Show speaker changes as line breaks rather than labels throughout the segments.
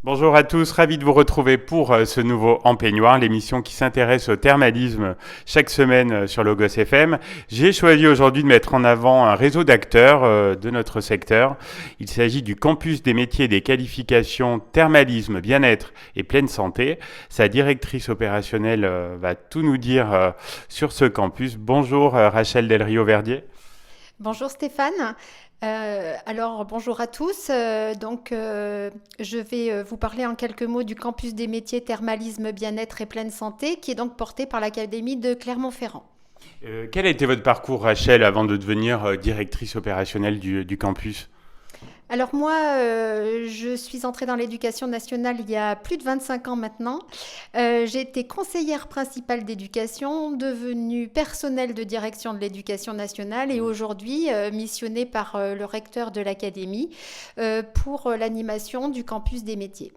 Bonjour à tous, ravi de vous retrouver pour ce nouveau En Peignoir, l'émission qui s'intéresse au thermalisme chaque semaine sur Logos FM. J'ai choisi aujourd'hui de mettre en avant un réseau d'acteurs de notre secteur. Il s'agit du campus des métiers et des qualifications thermalisme, bien-être et pleine santé. Sa directrice opérationnelle va tout nous dire sur ce campus. Bonjour Rachel Del Rio-Verdier.
Bonjour Stéphane. Alors bonjour à tous. Je vais vous parler en quelques mots du campus des métiers thermalisme, bien-être et pleine santé qui est donc porté par l'Académie de Clermont-Ferrand.
Quel a été votre parcours Rachel avant de devenir directrice opérationnelle du campus?
Alors moi, je suis entrée dans l'éducation nationale il y a plus de 25 ans maintenant. J'ai été conseillère principale d'éducation, devenue personnelle de direction de l'éducation nationale et aujourd'hui missionnée par le recteur de l'académie pour l'animation du campus des métiers.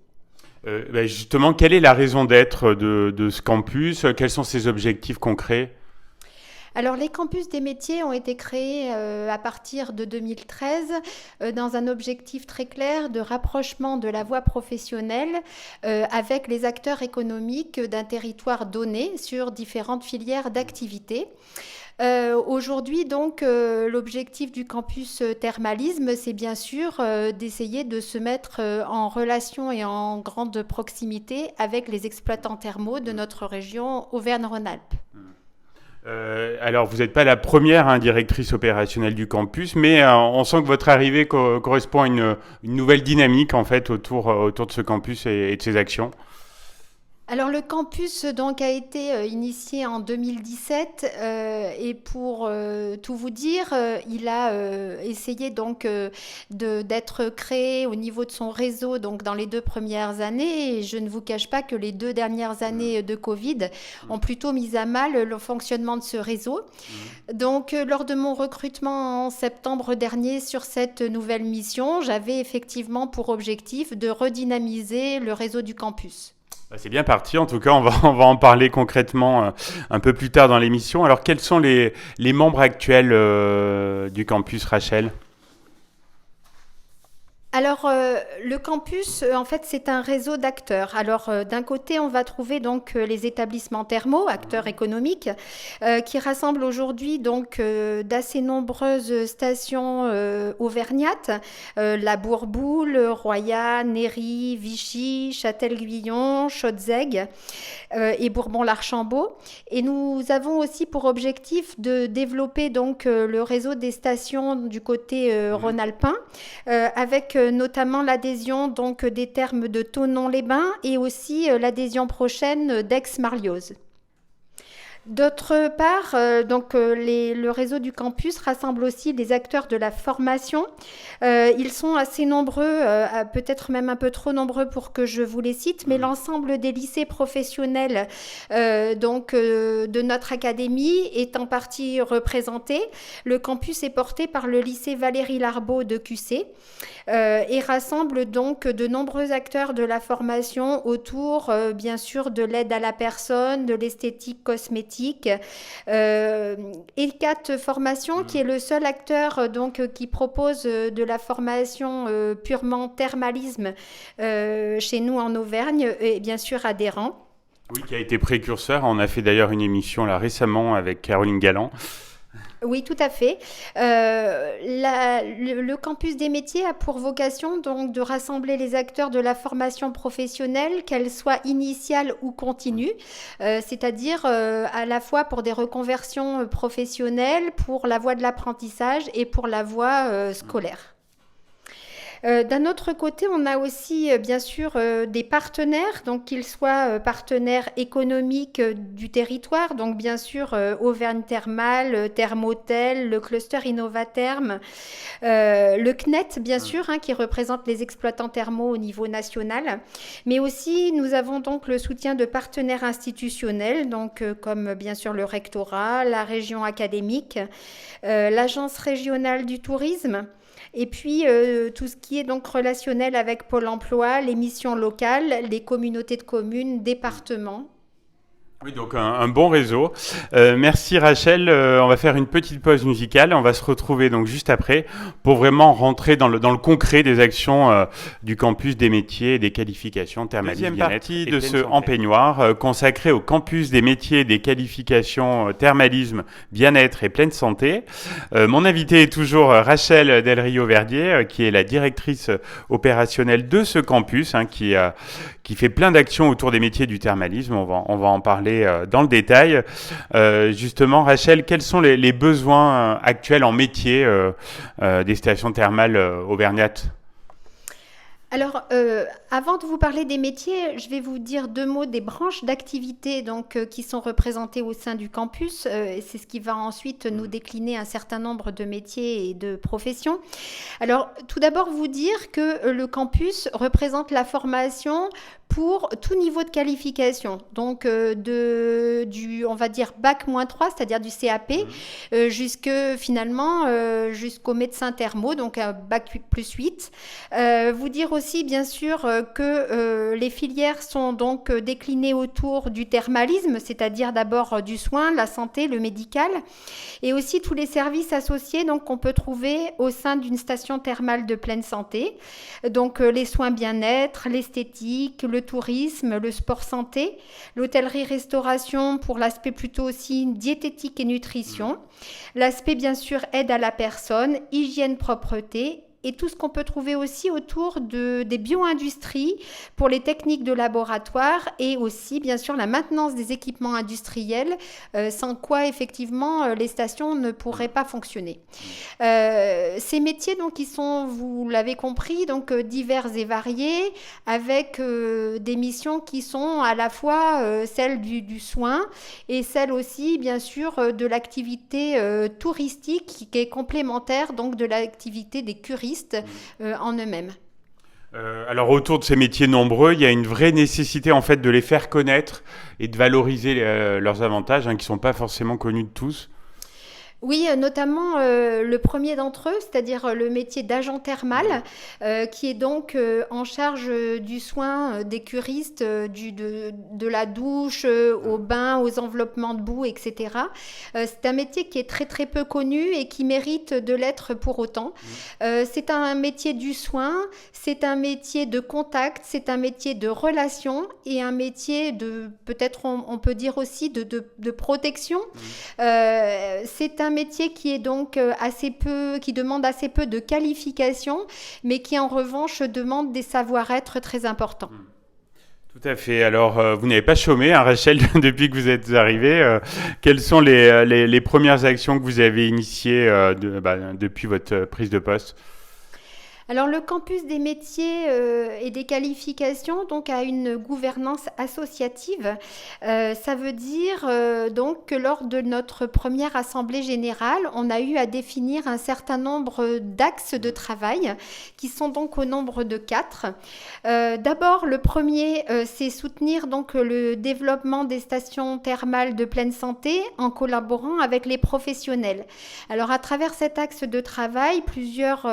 Justement, quelle est la raison d'être de ce campus? Quels sont ses objectifs concrets?
Alors, les campus des métiers ont été créés à partir de 2013 dans un objectif très clair de rapprochement de la voie professionnelle avec les acteurs économiques d'un territoire donné sur différentes filières d'activité. Aujourd'hui, donc, l'objectif du campus thermalisme, c'est bien sûr d'essayer de se mettre en relation et en grande proximité avec les exploitants thermaux de notre région Auvergne-Rhône-Alpes.
Alors, vous n'êtes pas la première directrice opérationnelle du campus, mais on sent que votre arrivée correspond à une nouvelle dynamique en fait autour de ce campus et de ses actions.
Alors le campus donc a été initié en 2017 et pour tout vous dire, il a essayé donc d'être créé au niveau de son réseau donc dans les 2 premières années et je ne vous cache pas que les 2 dernières années de Covid ont plutôt mis à mal le fonctionnement de ce réseau. Donc lors de mon recrutement en septembre dernier sur cette nouvelle mission, j'avais effectivement pour objectif de redynamiser le réseau du campus.
C'est bien parti, en tout cas, on va en parler concrètement un peu plus tard dans l'émission. Alors, quels sont les membres actuels du campus, Rachel?
Alors, le campus, en fait, c'est un réseau d'acteurs. Alors, d'un côté, on va trouver donc les établissements thermaux, acteurs économiques, qui rassemblent aujourd'hui donc d'assez nombreuses stations auvergnates, la Bourboule, Roya, Néry, Vichy, Châtel-Guyon, Chaudzègue et Bourbon-l'Archambault. Et nous avons aussi pour objectif de développer donc le réseau des stations du côté rhône-alpin, avec notamment l'adhésion donc des termes de Thonon-les-Bains et aussi l'adhésion prochaine d'Aix-Marlioz. D'autre part, le réseau du campus rassemble aussi des acteurs de la formation. Ils sont assez nombreux, peut-être même un peu trop nombreux pour que je vous les cite, mais l'ensemble des lycées professionnels de notre académie est en partie représenté. Le campus est porté par le lycée Valérie Larbaud de QC et rassemble donc de nombreux acteurs de la formation autour, bien sûr, de l'aide à la personne, de l'esthétique cosmétique. ECAT Formation, qui est le seul acteur qui propose de la formation purement thermalisme chez nous en Auvergne, est bien sûr adhérent.
Oui, qui a été précurseur. On a fait d'ailleurs une émission là récemment avec Caroline Galland.
Oui, tout à fait. Le campus des métiers a pour vocation donc de rassembler les acteurs de la formation professionnelle, qu'elle soit initiale ou continue, c'est-à-dire à la fois pour des reconversions professionnelles, pour la voie de l'apprentissage et pour la voie scolaire. D'un autre côté, on a aussi bien sûr des partenaires, donc qu'ils soient partenaires économiques du territoire, donc bien sûr Auvergne Thermal, Thermotel, le cluster Innovatherm, le CNET bien sûr, qui représente les exploitants thermaux au niveau national, mais aussi nous avons donc le soutien de partenaires institutionnels, donc comme bien sûr le rectorat, la région académique, l'agence régionale du tourisme. Et puis tout ce qui est donc relationnel avec Pôle emploi, les missions locales, les communautés de communes, départements.
Oui, donc un bon réseau. Merci Rachel. On va faire une petite pause musicale. On va se retrouver donc juste après pour vraiment rentrer dans le concret des actions du campus des métiers et des qualifications thermalisme. Deuxième partie de ce empeignoir consacré au campus des métiers et des qualifications thermalisme, bien-être et pleine santé. Mon invité est toujours Rachel Del Rio Verdier, qui est la directrice opérationnelle de ce campus, qui fait plein d'actions autour des métiers du thermalisme. On va en parler dans le détail. Justement, Rachel, quels sont les besoins actuels en métier des stations thermales auvergnates ?
Alors, avant de vous parler des métiers, je vais vous dire deux mots des branches d'activité qui sont représentées au sein du campus. Et c'est ce qui va ensuite nous décliner un certain nombre de métiers et de professions. Alors, tout d'abord, vous dire que le campus représente la formation pour tout niveau de qualification, donc on va dire bac-3, c'est-à-dire du CAP, jusqu'au médecin thermo, donc bac plus 8. Vous dire aussi, bien sûr, que les filières sont donc déclinées autour du thermalisme, c'est-à-dire d'abord du soin, la santé, le médical, et aussi tous les services associés donc, qu'on peut trouver au sein d'une station thermale de pleine santé. Donc les soins bien-être, l'esthétique, le tourisme, le sport santé, l'hôtellerie-restauration pour l'aspect plutôt aussi diététique et nutrition, l'aspect bien sûr aide à la personne, hygiène, propreté, et tout ce qu'on peut trouver aussi autour des bio-industries pour les techniques de laboratoire et aussi bien sûr la maintenance des équipements industriels, sans quoi effectivement les stations ne pourraient pas fonctionner. Ces métiers donc ils sont, vous l'avez compris, donc divers et variés, avec des missions qui sont à la fois celles du soin et celles aussi bien sûr de l'activité touristique qui est complémentaire donc de l'activité des curistes en eux-mêmes.
Alors autour de ces métiers nombreux, il y a une vraie nécessité en fait de les faire connaître et de valoriser leurs avantages qui ne sont pas forcément connus de tous.
Oui, notamment le premier d'entre eux, c'est-à-dire le métier d'agent thermal, qui est donc en charge du soin des curistes, de la douche au bain, aux enveloppements de boue, etc. C'est un métier qui est très très peu connu et qui mérite de l'être pour autant. C'est un métier du soin, c'est un métier de contact, c'est un métier de relation et un métier de, peut-être on peut dire aussi de protection. C'est un métier qui est donc qui demande assez peu de qualification, mais qui en revanche demande des savoir-être très importants.
Tout à fait. Alors, vous n'avez pas chômé, Rachel, depuis que vous êtes arrivée. Quelles sont les premières actions que vous avez initiées depuis votre prise de poste ?
Alors le campus des métiers et des qualifications donc a une gouvernance associative. Ça veut dire donc que lors de notre première assemblée générale, on a eu à définir un certain nombre d'axes de travail qui sont donc au nombre de 4. D'abord, le premier, c'est soutenir donc le développement des stations thermales de pleine santé en collaborant avec les professionnels. Alors à travers cet axe de travail, plusieurs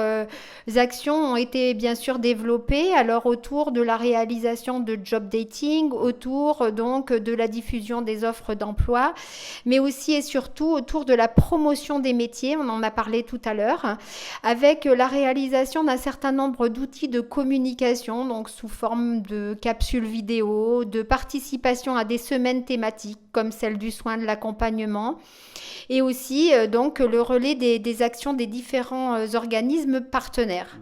actions ont été bien sûr développées alors autour de la réalisation de job dating, autour donc de la diffusion des offres d'emploi, mais aussi et surtout autour de la promotion des métiers, on en a parlé tout à l'heure, avec la réalisation d'un certain nombre d'outils de communication, donc sous forme de capsules vidéo, de participation à des semaines thématiques comme celle du soin, de l'accompagnement, et aussi donc le relais des actions des différents organismes partenaires.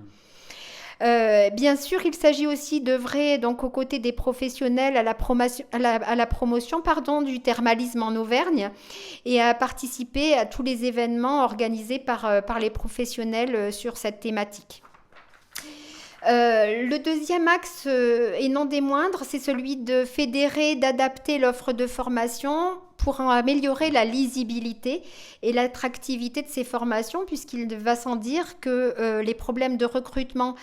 Bien sûr, il s'agit aussi d'œuvrer donc aux côtés des professionnels à la promotion du thermalisme en Auvergne et à participer à tous les événements organisés par les professionnels sur cette thématique. Le deuxième axe, et non des moindres, c'est celui de fédérer, d'adapter l'offre de formation pour améliorer la lisibilité et l'attractivité de ces formations, puisqu'il va sans dire que les problèmes de recrutement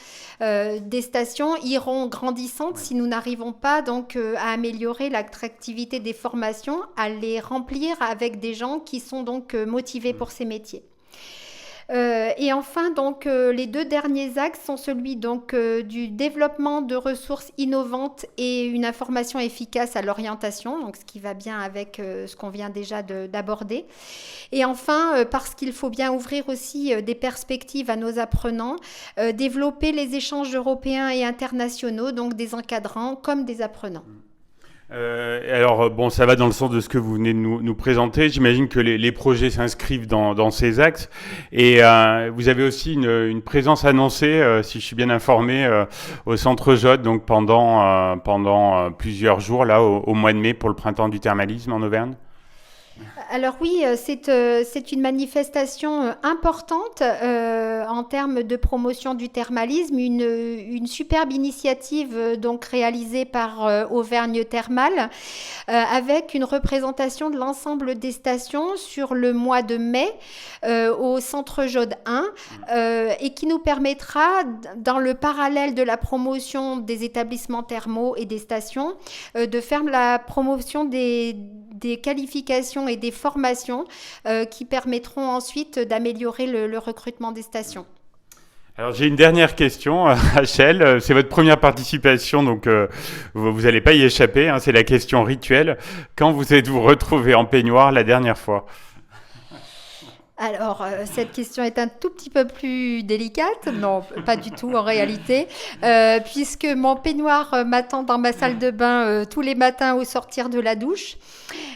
des stations iront grandissant si nous n'arrivons pas donc à améliorer l'attractivité des formations, à les remplir avec des gens qui sont donc motivés pour ces métiers. Et enfin, donc, les deux derniers axes sont celui donc, du développement de ressources innovantes et une information efficace à l'orientation, donc ce qui va bien avec ce qu'on vient déjà d'aborder. Et enfin, parce qu'il faut bien ouvrir aussi des perspectives à nos apprenants, développer les échanges européens et internationaux, donc des encadrants comme des apprenants.
Alors, bon, ça va dans le sens de ce que vous venez de nous présenter. J'imagine que les projets s'inscrivent dans ces axes. Et vous avez aussi une présence annoncée, si je suis bien informé, au Centre Jode, donc pendant plusieurs jours, là, au mois de mai, pour le printemps du thermalisme en Auvergne.
Alors oui, c'est une manifestation importante en termes de promotion du thermalisme, une superbe initiative donc réalisée par Auvergne Thermal avec une représentation de l'ensemble des stations sur le mois de mai au Centre Jode 1 et qui nous permettra, dans le parallèle de la promotion des établissements thermaux et des stations, de faire la promotion des qualifications et des formations qui permettront ensuite d'améliorer le recrutement des stations.
Alors j'ai une dernière question, Rachel. C'est votre première participation, donc vous n'allez pas y échapper. Hein, c'est la question rituelle. Quand vous êtes-vous retrouvé en peignoir la dernière fois ?
Alors, cette question est un tout petit peu plus délicate. Non, pas du tout en réalité, puisque mon peignoir m'attend dans ma salle de bain tous les matins au sortir de la douche.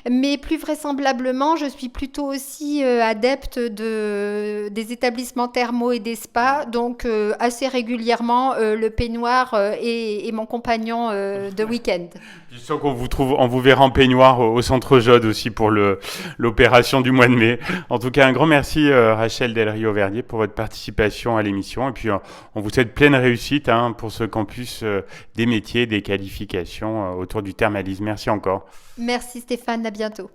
Mais plus vraisemblablement, je suis plutôt aussi adepte des établissements thermaux et des spas. Donc, assez régulièrement, le peignoir est mon compagnon de week-end.
Je sens on vous verra en peignoir au Centre Jode aussi pour l'opération du mois de mai. En tout cas, un grand merci Rachel Del Rio-Verdier pour votre participation à l'émission. Et puis, on vous souhaite pleine réussite pour ce campus des métiers, des qualifications autour du thermalisme. Merci encore.
Merci Stéphane, à bientôt.